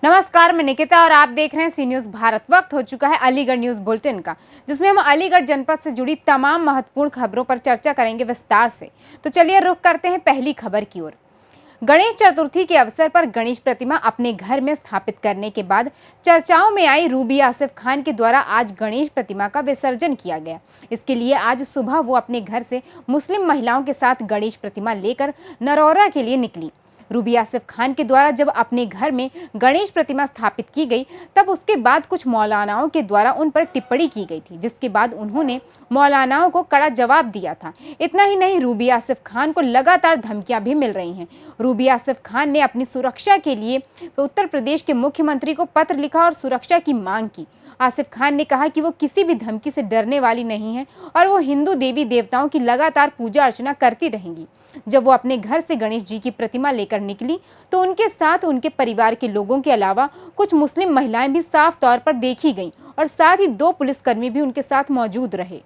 नमस्कार, मैं निकिता और आप देख रहे हैं सी न्यूज़ भारत। वक्त हो चुका है अलीगढ़ न्यूज़ बुलेटिन का, जिसमें हम अलीगढ़ जनपद से जुड़ी तमाम महत्वपूर्ण खबरों पर चर्चा करेंगे विस्तार से। तो चलिए रुख करते हैं पहली खबर की ओर। गणेश चतुर्थी के अवसर पर गणेश प्रतिमा अपने घर में स्थापित करने के बाद चर्चाओं में आई रूबी आसिफ खान के द्वारा आज गणेश प्रतिमा का विसर्जन किया गया। इसके लिए आज सुबह वो अपने घर से मुस्लिम महिलाओं के साथ गणेश प्रतिमा लेकर नरौरा के लिए निकली। रूबी आसिफ खान के द्वारा जब अपने घर में गणेश प्रतिमा स्थापित की गई, तब उसके बाद कुछ मौलानाओं के द्वारा उन पर टिप्पणी की गई थी, जिसके बाद उन्होंने मौलानाओं को कड़ा जवाब दिया था। इतना ही नहीं, रूबी आसिफ खान को लगातार धमकियां भी मिल रही हैं। रूबी आसिफ खान ने अपनी सुरक्षा के लिए उत्तर प्रदेश के मुख्यमंत्री को पत्र लिखा और सुरक्षा की मांग की। आसिफ खान ने कहा कि वो किसी भी धमकी से डरने वाली नहीं है और वो हिंदू देवी देवताओं की लगातार पूजा अर्चना करती रहेंगी। जब वो अपने घर से गणेश जी की प्रतिमा लेकर निकली, तो उनके साथ उनके परिवार के लोगों के अलावा कुछ मुस्लिम महिलाएं भी साफ तौर पर देखी गईं और साथ ही 2 पुलिसकर्मी भी उनके साथ मौजूद रहे।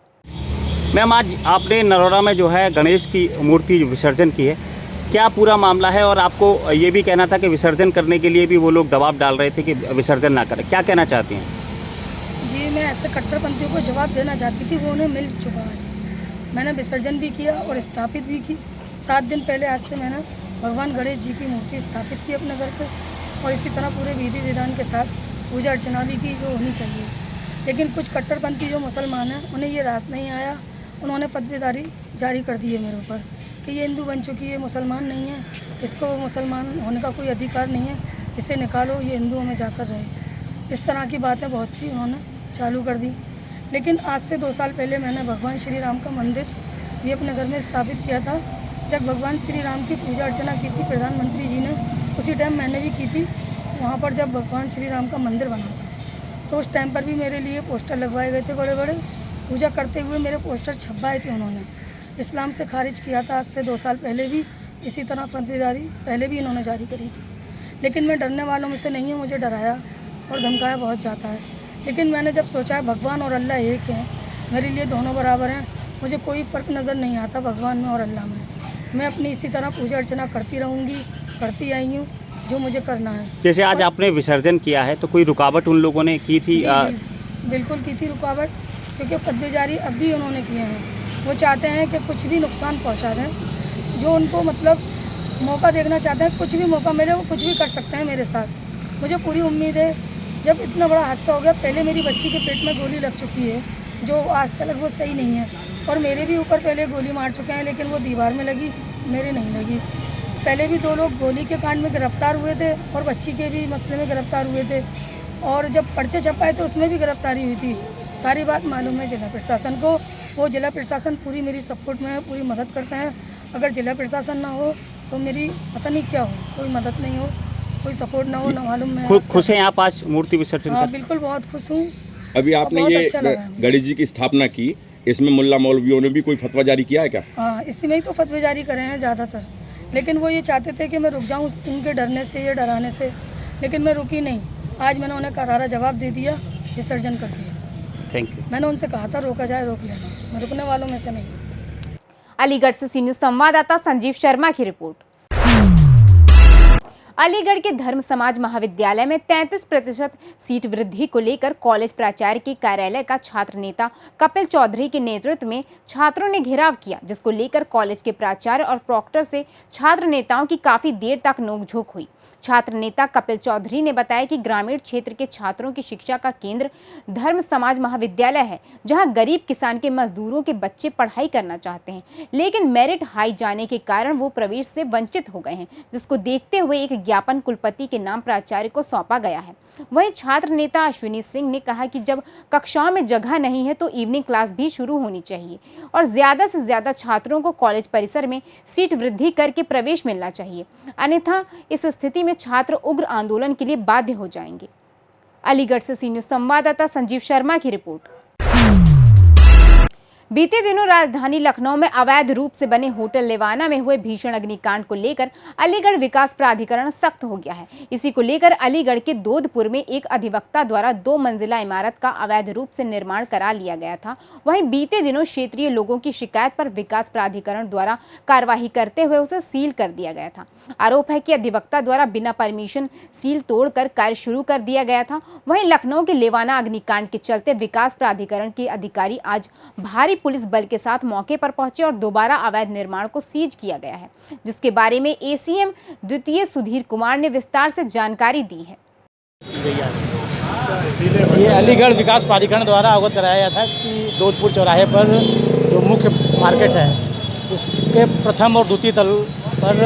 मैम, आज आपने नरौरा में जो है गणेश की मूर्ति विसर्जन की है, क्या पूरा मामला है? और आपको ये भी कहना था कि विसर्जन करने के लिए भी वो लोग दबाव डाल रहे थे कि विसर्जन ना करें, क्या कहना चाहती हैं? जी, मैं ऐसे कट्टरपंथियों को जवाब देना चाहती थी, वो उन्हें मिल चुका। आज मैंने विसर्जन भी किया और स्थापित भी की। 7 दिन पहले आज से मैंने भगवान गणेश जी की मूर्ति स्थापित की अपने घर पे और इसी तरह पूरे विधि विधान के साथ पूजा अर्चना भी की जो होनी चाहिए। लेकिन कुछ कट्टरपंथी जो मुसलमान हैं, उन्हें ये रास नहीं आया। उन्होंने फतवेदारी जारी कर दी है मेरे ऊपर कि ये हिंदू बन चुकी है, मुसलमान नहीं है, इसको मुसलमान होने का कोई अधिकार नहीं है, इसे निकालो, ये हिंदुओं में जाकर रहे। इस तरह की बातें बहुत सी उन्होंने चालू कर दी। लेकिन आज से 2 साल पहले मैंने भगवान श्री राम का मंदिर भी अपने घर में स्थापित किया था। जब भगवान श्री राम की पूजा अर्चना की थी प्रधानमंत्री जी ने, उसी टाइम मैंने भी की थी वहाँ पर, जब भगवान श्री राम का मंदिर बना था। तो उस टाइम पर भी मेरे लिए पोस्टर लगवाए गए थे बड़े बड़े। पूजा करते हुए मेरे पोस्टर छपवाए थे उन्होंने। इस्लाम से खारिज किया था आज से 2 साल पहले भी। इसी तरह फतवेदारी पहले भी इन्होंने जारी करी थी। लेकिन मैं डरने वालों में से नहीं हूँ। मुझे डराया और धमकाया बहुत जाता है। लेकिन मैंने जब सोचा है भगवान और अल्लाह एक हैं, मेरे लिए दोनों बराबर हैं, मुझे कोई फ़र्क नज़र नहीं आता भगवान में और अल्लाह में। मैं अपनी इसी तरह पूजा अर्चना करती रहूँगी, करती आई हूँ जो मुझे करना है। जैसे आज आपने विसर्जन किया है, तो कोई रुकावट उन लोगों ने की थी? बिल्कुल की थी रुकावट, क्योंकि फतवे जारी अब भी उन्होंने किए हैं। वो चाहते हैं कि कुछ भी नुकसान पहुँचा दें, जो उनको मतलब मौका देखना चाहते हैं, कुछ भी मौका मिले वो कुछ भी कर सकते हैं मेरे साथ। मुझे पूरी उम्मीद है। जब इतना बड़ा हादसा हो गया, पहले मेरी बच्ची के पेट में गोली लग चुकी है जो आज तक वो सही नहीं है, और मेरे भी ऊपर पहले गोली मार चुके हैं, लेकिन वो दीवार में लगी, मेरे नहीं लगी। पहले भी 2 लोग गोली के कांड में गिरफ्तार हुए थे और बच्ची के भी मसले में गिरफ्तार हुए थे, और जब पर्चे छपाए थे उसमें भी गिरफ्तारी हुई थी। सारी बात मालूम है जिला प्रशासन को। वो जिला प्रशासन पूरी मेरी सपोर्ट में है, पूरी मदद करते हैं। अगर जिला प्रशासन ना हो तो मेरी पता नहीं क्या हो, कोई मदद नहीं हो, कोई सपोर्ट ना हो, ना मालूम है। खुश हैं आप आज मूर्ति विसर्जन? हाँ, बिल्कुल बहुत खुश हूँ। अभी आपने ये अच्छा गणेश जी की स्थापना की, इसमें मुल्ला मौलवियों ने भी कोई फतवा जारी किया है क्या? हाँ, इसी में ही तो फतवे जारी करे हैं ज़्यादातर। लेकिन वो ये चाहते थे कि मैं रुक जाऊँ उनके डरने से या डराने से, लेकिन मैं रुकी नहीं। आज मैंने उन्हें करारा जवाब दे दिया विसर्जन करके। Thank you. मैंने उनसे कहा था रोका जाए रोक लेना, मैं रुकने वालों में से नहीं। अलीगढ़ से सी न्यूज़ संवाददाता संजीव शर्मा की रिपोर्ट। अलीगढ़ के धर्म समाज महाविद्यालय में 33% सीट वृद्धि को लेकर कॉलेज प्राचार्य के कार्यालय का छात्र नेता कपिल चौधरी के नेतृत्व में छात्रों ने घेराव किया, जिसको लेकर कॉलेज के प्राचार्य और प्रॉक्टर से छात्र नेताओं की काफी देर तक नोकझोंक हुई। छात्र नेता कपिल चौधरी ने बताया कि ग्रामीण क्षेत्र के छात्रों की शिक्षा का केंद्र धर्म समाज महाविद्यालय है, जहां गरीब किसान के मजदूरों के बच्चे पढ़ाई करना चाहते हैं, लेकिन मेरिट हाई जाने के कारण वो प्रवेश से वंचित हो गए हैं, जिसको देखते हुए एक ज्ञापन कुलपति के नाम प्राचार्य को सौंपा गया है। वहीं छात्र नेता अश्विनी सिंह ने कहा कि जब कक्षाओं में जगह नहीं है तो इवनिंग क्लास भी शुरू होनी चाहिए और ज्यादा से ज्यादा छात्रों को कॉलेज परिसर में सीट वृद्धि करके प्रवेश मिलना चाहिए, अन्यथा इस स्थिति में छात्र उग्र आंदोलन के लिए बाध्य हो जाएंगे। अलीगढ़ से सी न्यूज़ संवाददाता संजीव शर्मा की रिपोर्ट। बीते दिनों राजधानी लखनऊ में अवैध रूप से बने होटल लेवाना में हुए भीषण अग्निकांड को लेकर अलीगढ़ विकास प्राधिकरण सख्त हो गया है। इसी को लेकर अलीगढ़ के दोधपुर में एक अधिवक्ता द्वारा 2 मंजिला इमारत का अवैध रूप से निर्माण करा लिया गया था। वहीं बीते दिनों क्षेत्रीय लोगों की शिकायत पर विकास प्राधिकरण द्वारा कार्यवाही करते हुए उसे सील कर दिया गया था। आरोप है कि अधिवक्ता द्वारा बिना परमिशन सील तोड़कर कार्य शुरू कर दिया गया था। वहीं लखनऊ के लेवाना अग्निकांड के चलते विकास प्राधिकरण के अधिकारी आज भारी पुलिस बल के साथ मौके पर पहुंचे और दोबारा अवैध निर्माण को सीज किया गया है, जिसके बारे में एसीएम द्वितीय सुधीर कुमार ने विस्तार से जानकारी दी है। ये अलीगढ़ विकास प्राधिकरण द्वारा अवगत कराया गया था कि दोधपुर चौराहे पर जो मुख्य मार्केट है उसके प्रथम और द्वितीय तल पर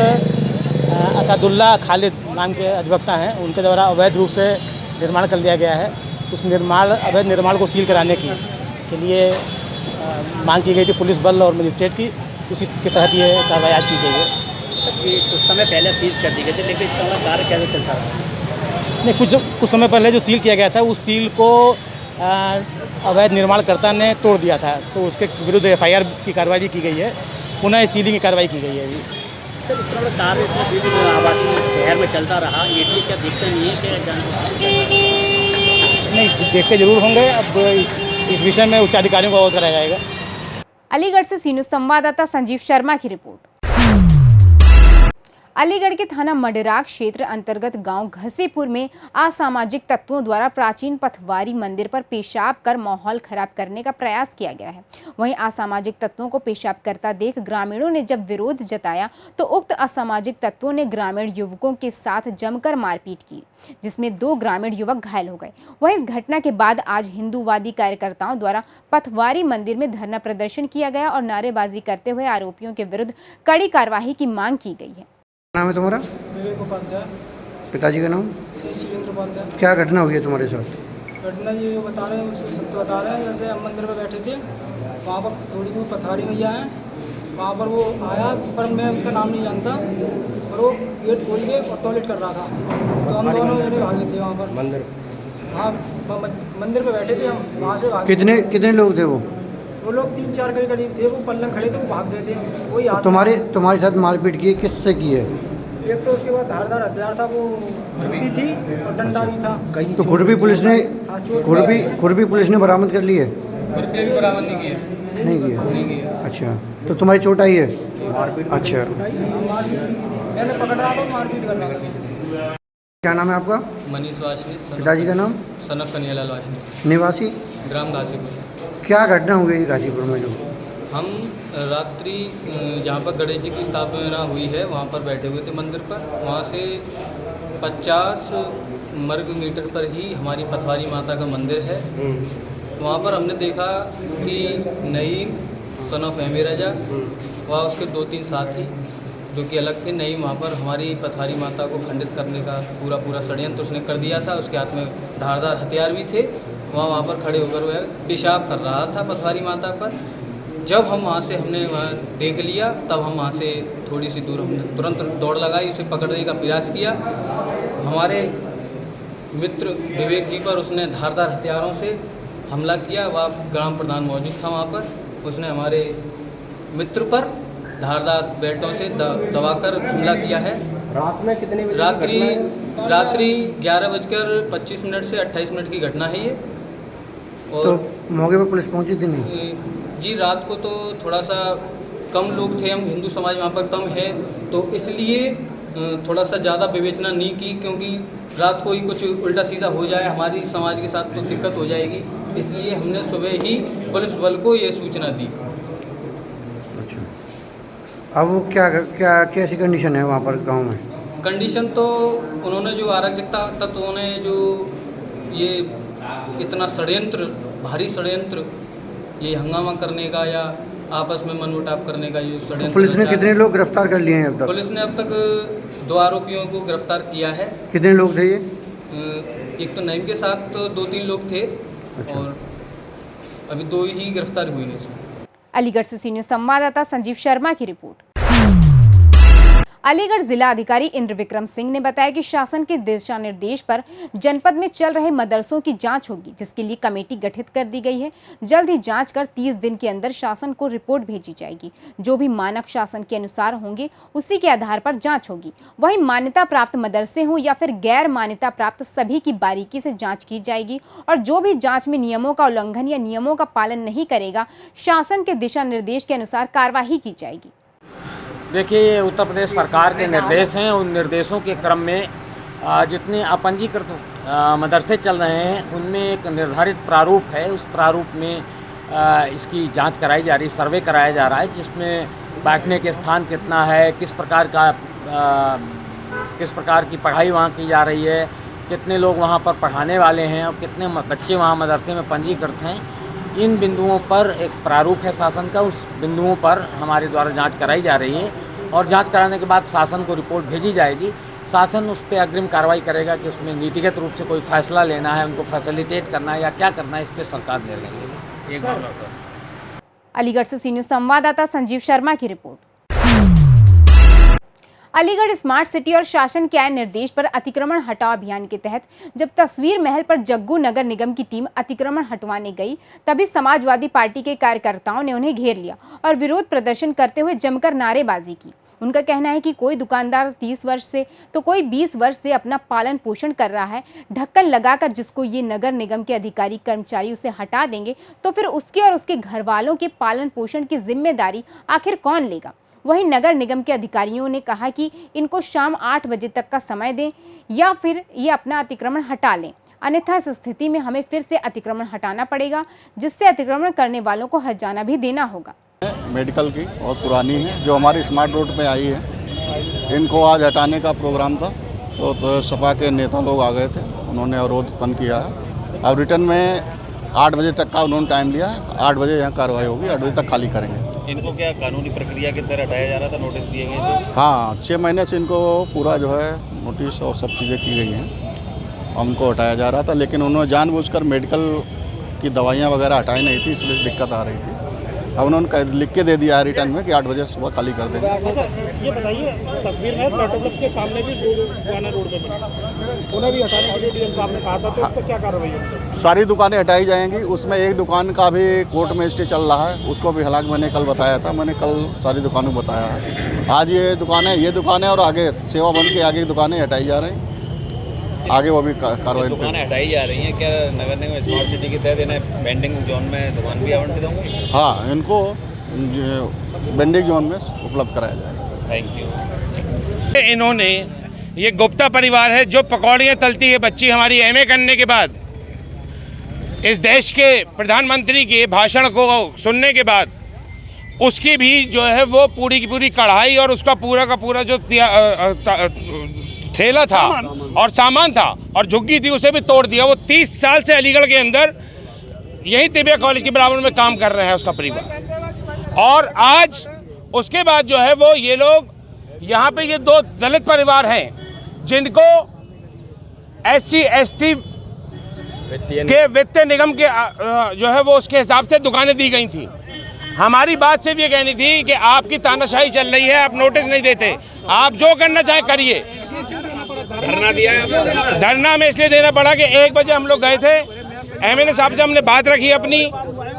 असदुल्ला खालिद नाम के अधिवक्ता हैं, उनके द्वारा अवैध रूप से निर्माण कर लिया गया है। उस अवैध निर्माण को सील कराने के लिए मांग की गई थी पुलिस बल और मजिस्ट्रेट की, उसी के तहत ये कार्रवाई आज की गई है। ये कुछ समय पहले सीज कर दी गई थी, लेकिन इसका कार्य कैसे चलता है? नहीं, कुछ समय पहले जो सील किया गया था उस सील को अवैध निर्माणकर्ता ने तोड़ दिया था, तो उसके विरुद्ध FIR की कार्रवाई भी की गई है। पुनः सीलिंग की कार्रवाई की गई है अभी। सर, इस तरह कार्य इसमें आबादी शहर में चलता रहा, ये क्या देखते नहीं है कि नहीं, देखते जरूर होंगे। अब इस विषय में उच्च अधिकारियों को अवगत कराया जाएगा। अलीगढ़ से सी न्यूज़ संवाददाता संजीव शर्मा की रिपोर्ट। अलीगढ़ के थाना मडराग क्षेत्र अंतर्गत गांव घसीपुर में असामाजिक तत्वों द्वारा प्राचीन पथवारी मंदिर पर पेशाब कर माहौल खराब करने का प्रयास किया गया है। वहीं असामाजिक तत्वों को पेशाब करता देख ग्रामीणों ने जब विरोध जताया तो उक्त असामाजिक तत्वों ने ग्रामीण युवकों के साथ जमकर मारपीट की, जिसमें 2 ग्रामीण युवक घायल हो गए। वहीं इस घटना के बाद आज हिंदूवादी कार्यकर्ताओं द्वारा पथवारी मंदिर में धरना प्रदर्शन किया गया और नारेबाजी करते हुए आरोपियों के विरुद्ध कड़ी कार्रवाई की मांग की गई है। नाम है तुम्हारा? विवेक उपाध्याय। पिताजी का नाम? श्री शिवेंद्र उपाध्याय। क्या घटना हुई है तुम्हारे साथ? घटना ये बता रहे हैं, उसको सत्य बता रहे हैं। जैसे हम मंदिर में बैठे थे, वहाँ पर थोड़ी दूर पथारी भैया हैं, वहाँ पर वो आया, पर मैं उसका नाम नहीं जानता, और वो गेट खोल के और टॉयलेट कर रहा था, तो हम दोनों जने भागे थे वहाँ पर। मंदिर? हाँ, मंदिर में बैठे थे हम, वहाँ से भागे। कितने लोग थे वो? वो लोग 3-4 के करीब थे। वो पल्लम खड़े थे, वो भाग गए थे। वही तुम्हारे साथ मारपीट की किससे की है? एक तो उसके बाद धारदार हथियार था, वो खुरपी थी और डंडा भी था। तो खुरपी पुलिस ने बरामद कर ली है? खुरपी भी बरामद नहीं की है। नहीं की है। अच्छा, तो तुम्हारी चोट आई है? अच्छा, मैंने पकड़ रहा था, मारपीट कर रहा था। क्या नाम है आपका? मनीष वाशनी। पिताजी का नाम? सनफ कन्हैयालाल वाशनी। निवासी? ग्राम घासीपुर। क्या घटना हुई घासीपुर में? जो हम रात्रि जहाँ पर गणेश जी की स्थापना हुई है वहाँ पर बैठे हुए थे मंदिर पर। वहाँ से 50 वर्ग मीटर पर ही हमारी पथवारी माता का मंदिर है। वहाँ पर हमने देखा कि नईम सन ऑफ एमी रजा व उसके 2-3 साथी जो कि अलग थे। नईम वहाँ पर हमारी पथवारी माता को खंडित करने का पूरा षड्यंत्र उसने कर दिया था। उसके हाथ में धारदार हथियार भी थे। वहाँ पर खड़े होकर वह पेशाब कर रहा था पथवारी माता पर। जब हम वहाँ से हमने वहाँ देख लिया, तब हम वहाँ से थोड़ी सी दूर हमने तुरंत दौड़ लगाई, उसे पकड़ने का प्रयास किया। हमारे मित्र विवेक जी पर उसने धारदार हथियारों से हमला किया। वह ग्राम प्रधान मौजूद था वहाँ पर। उसने हमारे मित्र पर धारदार बेल्टों से दबाकर हमला किया है। रात में कितने बजे? रात्रि 11:25 से 28 मिनट की घटना है ये। और तो मौके पर पुलिस पहुंची थी नहीं? जी, रात को तो थोड़ा सा कम लोग थे, हम हिंदू समाज वहाँ पर कम है, तो इसलिए थोड़ा सा ज़्यादा विवेचना नहीं की, क्योंकि रात को ही कुछ उल्टा सीधा हो जाए हमारी समाज के साथ तो दिक्कत हो जाएगी। इसलिए हमने सुबह ही पुलिस बल को ये सूचना दी। अच्छा, अब वो क्या कैसी कंडीशन है वहाँ पर गांव में? कंडीशन तो उन्होंने जो आरक्षित तत्वों ने जो ये इतना षड्यंत्र, भारी षड्यंत्र, ये हंगामा करने का या आपस में मनमुटाव करने का ये षड्यंत्र। पुलिस ने कितने लोग गिरफ्तार कर लिए हैं अब तक? पुलिस ने अब तक 2 आरोपियों को गिरफ्तार किया है। कितने लोग थे ये? एक तो नईम के साथ तो 2-3 लोग थे। अच्छा। और अभी 2 ही गिरफ्तार हुए हैं इसमें। अलीगढ़ से सी न्यूज़ संवाददाता संजीव शर्मा की रिपोर्ट। अलीगढ़ जिला अधिकारी इंद्र विक्रम सिंह ने बताया कि शासन के दिशा निर्देश पर जनपद में चल रहे मदरसों की जांच होगी, जिसके लिए कमेटी गठित कर दी गई है। जल्द ही जांच कर 30 दिन के अंदर शासन को रिपोर्ट भेजी जाएगी। जो भी मानक शासन के अनुसार होंगे उसी के आधार पर जांच होगी। वहीं मान्यता प्राप्त मदरसे हों या फिर गैर मान्यता प्राप्त, सभी की बारीकी से जाँच की जाएगी और जो भी जाँच में नियमों का उल्लंघन या नियमों का पालन नहीं करेगा, शासन के दिशा निर्देश के अनुसार कार्रवाई की जाएगी। देखिए, ये उत्तर प्रदेश सरकार के निर्देश हैं। उन निर्देशों के क्रम में जितने अपंजीकृत मदरसे चल रहे हैं उनमें एक निर्धारित प्रारूप है। उस प्रारूप में इसकी जांच कराई जा रही है, सर्वे कराया जा रहा है, जिसमें बैठने के स्थान कितना है, किस प्रकार की पढ़ाई वहाँ की जा रही है, कितने लोग वहाँ पर पढ़ाने वाले हैं और कितने बच्चे वहाँ मदरसे में पंजीकृत हैं। इन बिंदुओं पर एक प्रारूप है शासन का, उस बिंदुओं पर हमारे द्वारा जांच कराई जा रही है और जांच कराने के बाद शासन को रिपोर्ट भेजी जाएगी। शासन उस पर अग्रिम कार्रवाई करेगा कि उसमें नीतिगत रूप से कोई फैसला लेना है, उनको फैसिलिटेट करना है या क्या करना है, इस पर सरकार निर्णय लेगी। अलीगढ़ से सी न्यूज़ संवाददाता संजीव शर्मा की रिपोर्ट। अलीगढ़ स्मार्ट सिटी और शासन के आए निर्देश पर अतिक्रमण हटाओ अभियान के तहत जब तस्वीर महल पर जग्गू नगर निगम की टीम अतिक्रमण हटवाने गई, तभी समाजवादी पार्टी के कार्यकर्ताओं ने उन्हें घेर लिया और विरोध प्रदर्शन करते हुए जमकर नारेबाजी की। उनका कहना है कि कोई दुकानदार 30 वर्ष से तो कोई 20 वर्ष से अपना पालन पोषण कर रहा है। ढक्कन लगाकर जिसको ये नगर निगम के अधिकारी कर्मचारी उसे हटा देंगे तो फिर उसके और उसके घर वालों के पालन पोषण की जिम्मेदारी आखिर कौन लेगा। वहीं नगर निगम के अधिकारियों ने कहा कि इनको शाम 8 बजे तक का समय दें या फिर ये अपना अतिक्रमण हटा लें, अन्यथा इस स्थिति में हमें फिर से अतिक्रमण हटाना पड़ेगा, जिससे अतिक्रमण करने वालों को हर्जाना भी देना होगा। मेडिकल की बहुत पुरानी है जो हमारी स्मार्ट रोड पे आई है, इनको आज हटाने का प्रोग्राम था तो सपा के नेता लोग आ गए थे, उन्होंने अवरोध उत्पन्न किया है। अब रिटर्न में 8 बजे तक का उन्होंने टाइम लिया है, 8 बजे यहाँ कार्रवाई होगी, 8 बजे तक खाली करेंगे। इनको क्या कानूनी प्रक्रिया के तहत हटाया जा रहा था, नोटिस दिए गए थे? हाँ, 6 महीने से इनको पूरा जो है नोटिस और सब चीज़ें की गई हैं और उनको हटाया जा रहा था, लेकिन उन्होंने जानबूझकर मेडिकल की दवाइयाँ वगैरह हटाई नहीं थी, इसलिए दिक्कत आ रही थी। अब उन्होंने लिख के दे दिया है रिटर्न में कि 8 बजे सुबह खाली कर देंगे। अच्छा, ये बताइए, तस्वीर में पेट्रोल पंप के सामने भी 2 दुकानें रोड पे बनी, उन्हें भी हटाने के लिए डीएम साहब ने कहा था, तो उस पर क्या कार्रवाई होगी? सारी दुकानें हटाई जाएंगी। उसमें एक दुकान का भी कोर्ट में स्टे चल रहा है, उसको भी हालांकि मैंने कल बताया था, मैंने कल सारी दुकानों को बताया है। आज ये दुकानें और आगे सेवा बन के आगे दुकानें हटाई जा रही हैं, आगे वो भी कार्रवाई दुकानें हटाई जा रही हैं। क्या नगर निगम स्मार्ट सिटी के तहत इन्हें वेंडिंग जोन में दुकान भी आवंटित होंगी? हाँ, इनको वेंडिंग जोन में उपलब्ध कराया जाएगा। Thank you. इन्होंने, ये गुप्ता परिवार है जो पकौड़ियाँ तलती है बच्ची हमारी एमए करने के बाद, इस देश के प्रधानमंत्री के भाषण को सुनने के बाद उसकी भी जो है वो पूरी की पूरी कढ़ाई और उसका पूरा का पूरा जो ठेला था और सामान था और झुग्गी थी उसे भी तोड़ दिया। वो 30 साल से अलीगढ़ के अंदर यही तिबिया कॉलेज के बराबर में काम कर रहे हैं उसका परिवार, और आज उसके बाद जो है वो ये लोग यहाँ पे ये 2 दलित परिवार हैं जिनको SC ST के वित्त निगम के जो है वो उसके हिसाब से दुकानें दी गई थी। हमारी बात सिर्फ ये कहनी थी कि आपकी तानाशाही चल रही है, आप नोटिस नहीं देते, आप जो करना चाहे करिए। धरना दिया है? धरना में इसलिए देना पड़ा कि 1 बजे हम लोग गए थे, MLA साहब से हमने बात रखी अपनी,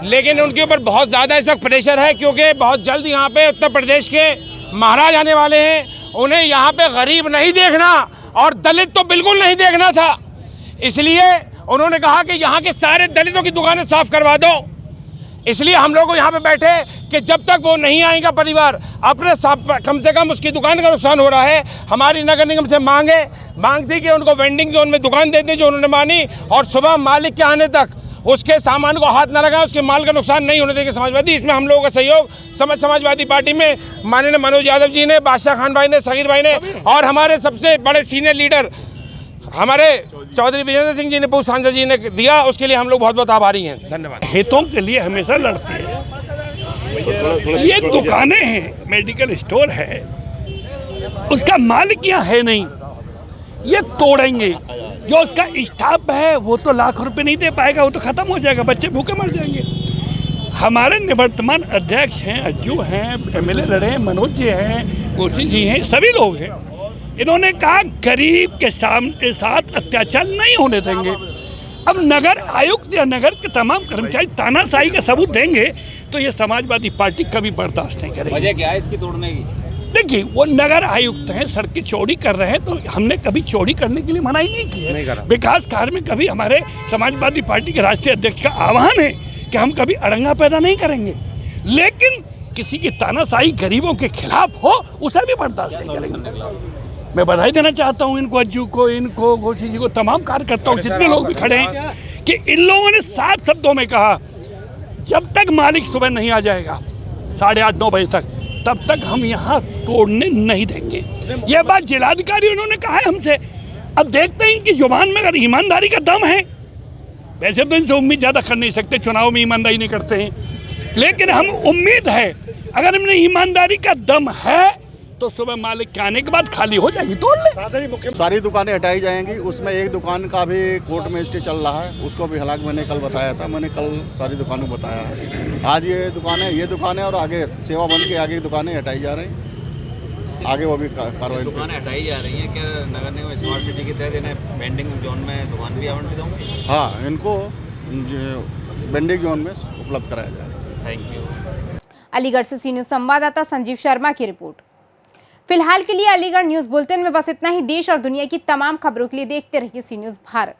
लेकिन उनके ऊपर बहुत ज़्यादा इस वक्त प्रेशर है क्योंकि बहुत जल्द यहाँ पे उत्तर प्रदेश के महाराज आने वाले हैं। उन्हें यहाँ पे गरीब नहीं देखना और दलित तो बिल्कुल नहीं देखना था, इसलिए उन्होंने कहा कि यहाँ के सारे दलितों की दुकानें साफ करवा दो। इसलिए हम लोग यहाँ पे बैठे कि जब तक वो नहीं आएगा परिवार अपने कम से कम उसकी दुकान का नुकसान हो रहा है। हमारी नगर निगम से मांग थी कि उनको वेंडिंग जोन में दुकान दे दें, जो उन्होंने मानी, और सुबह मालिक के आने तक उसके सामान को हाथ न लगाएं, उसके माल का नुकसान नहीं होने देंगे समाजवादी। इसमें हम लोगों का सहयोग समाजवादी पार्टी में माननीय मनोज यादव जी ने, बादशाह खान भाई ने, सगीर भाई ने और हमारे सबसे बड़े सीनियर लीडर हमारे चौधरी विजेंद्र सिंह जी ने, पूर्व सांसद जी ने दिया, उसके लिए हम लोग बहुत बहुत आभारी हैं। धन्यवाद। हितों के लिए हमेशा लड़ते हैं। ये दुकानें हैं, मेडिकल स्टोर है, उसका मालिक यहाँ है नहीं, ये तोड़ेंगे। जो उसका स्टाफ है वो तो लाख रुपए नहीं दे पाएगा, वो तो खत्म हो जाएगा, बच्चे भूखे मर जाएंगे। हमारे निवर्तमान अध्यक्ष हैं, अज्जू हैं, एमएलए लड़े हैं, मनोज जी हैं, कोशी जी हैं, सभी लोग हैं। इन्होंने कहा गरीब के साथ अत्याचार नहीं होने देंगे। अब नगर आयुक्त या नगर के तमाम कर्मचारी तानाशाही का सबूत देंगे तो ये समाजवादी पार्टी कभी बर्दाश्त नहीं करेगी। वजह क्या है इसकी तोड़ने की? देखिए, वो नगर आयुक्त हैं, सड़कें चौड़ी कर रहे हैं, तो हमने कभी चौड़ी करने के लिए मनाही नहीं की है। विकास कार्य में कभी हमारे समाजवादी पार्टी के राष्ट्रीय अध्यक्ष का आह्वान है कि हम कभी अड़ंगा पैदा नहीं करेंगे, लेकिन किसी की तानाशाही गरीबों के खिलाफ हो उसे भी बर्दाश्त नहीं करेंगे। मैं बधाई देना चाहता हूँ इनको, अज्जू को, इनको, घोषी जी को, तमाम कार्यकर्ताओं, जितने लोग भी खड़े हैं, कि इन लोगों ने 7 शब्दों में कहा जब तक मालिक सुबह नहीं आ जाएगा 8:30-9 बजे तक, तब तक हम यहाँ तोड़ने नहीं देंगे। यह बात जिलाधिकारी उन्होंने कहा है हमसे। अब देखते हैं इनकी जुबान में अगर ईमानदारी का दम है, वैसे तो इनसे उम्मीद ज़्यादा कर नहीं सकते, चुनाव में ईमानदारी नहीं करते हैं, लेकिन हम उम्मीद है अगर इनमें ईमानदारी का दम है तो सुबह मालिक के आने के बाद खाली हो जाएगी, तोड़ ले। सारी दुकानें हटाई जाएंगी। उसमें एक दुकान का भी कोर्ट में स्टे चल रहा है, उसको भी हालांकि मैंने कल बताया था, मैंने कल सारी दुकानों को बताया है। आज ये दुकानें और आगे सेवा बन के आगे की दुकानें हटाई जा रही हैं, आगे वो भी कार्रवाई। दुकानें हटाई जा रही हैं, क्या नगर निगम स्मार्ट सिटी के तहत इन्हें वेंडिंग जोन में दुकान भी आवंटित होंगी? हाँ, इनको वेंडिंग जोन में उपलब्ध कराया जा रहा है। Thank you. अलीगढ़ से सी न्यूज़ संवाददाता संजीव शर्मा की रिपोर्ट। फिलहाल के लिए अलीगढ़ न्यूज़ बुलेटिन में बस इतना ही। देश और दुनिया की तमाम खबरों के लिए देखते रहिए सी न्यूज़ भारत।